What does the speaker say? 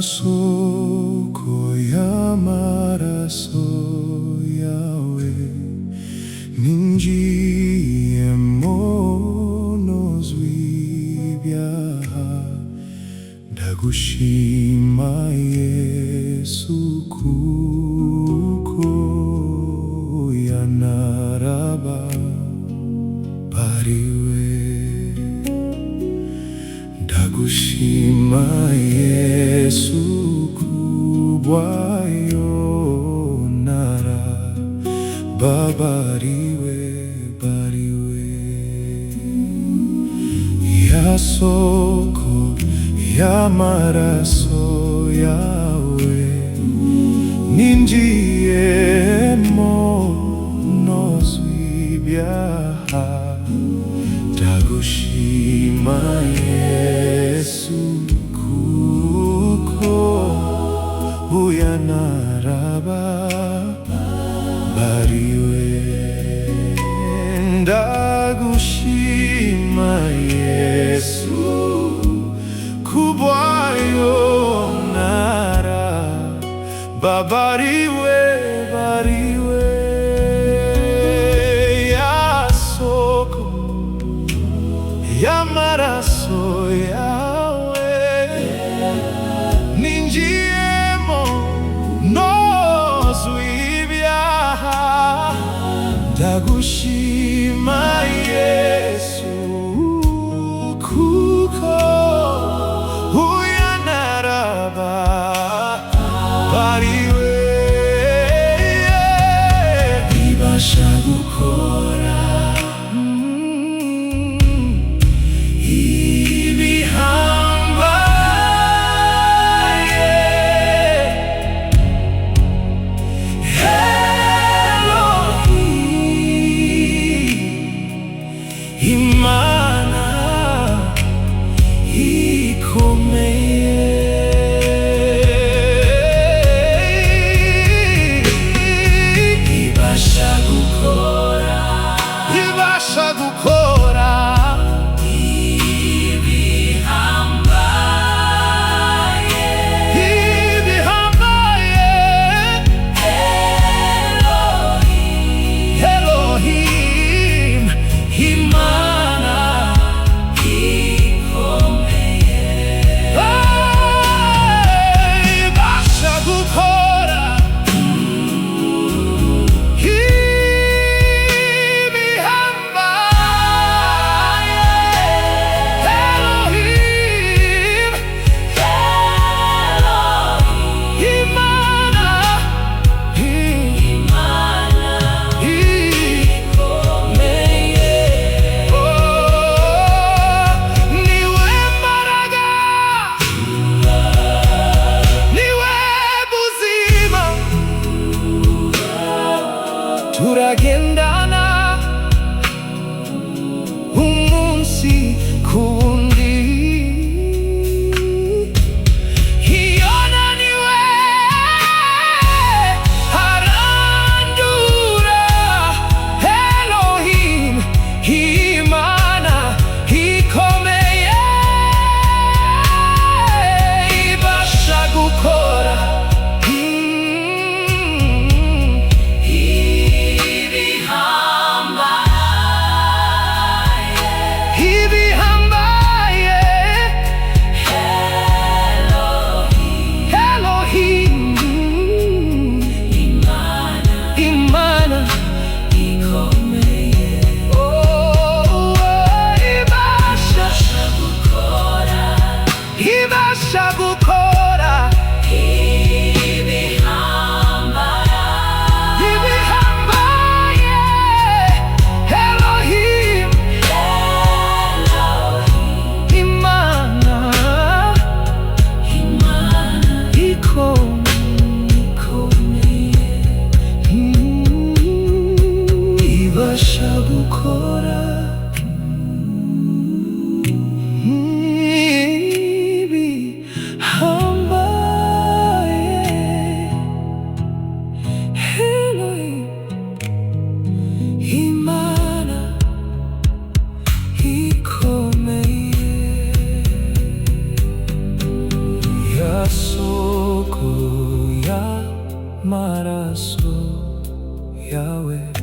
Soko y'amaraso yawe ninjiyemo nozwe ibyaha, ndagushima Yesu kuko yanarababariwe. Ndagushima Yesu kubwayo narababariwe. Ya soko y'amaraso yawe ninjiyemo nozwe ibyaha, ndagushima Yesu kuko yanarababariwe. Ndagushima Yesu kubwayo narababariwe. Ya soko y'amaraso yawe ninjiyemo nozwe ibyaha, ndagushima Yesu kuko yanarababariwe. Ibasha gukora ibihambaye, Elohim, Imana ikomeye. Ibasha gukora ibihambaye, Elohim, Imana ikomeye. Ibasha gukora ibihambaye, Elohim, Imana ikomeye. Niwe imbaraga, niwe buzima, turagendana umunsi ku wundi. Iyo naniwe arandura, Elohim, Imana ikomeye. Ibasha gukora ibihambaye, Elohim, Imana ikomeye. Ibasha gukora ibihambaye, Elohim, Imana ikomeye. Ibasha gukora ibihambaye, Elohim, Imana ikomeye. Ya soko yawe.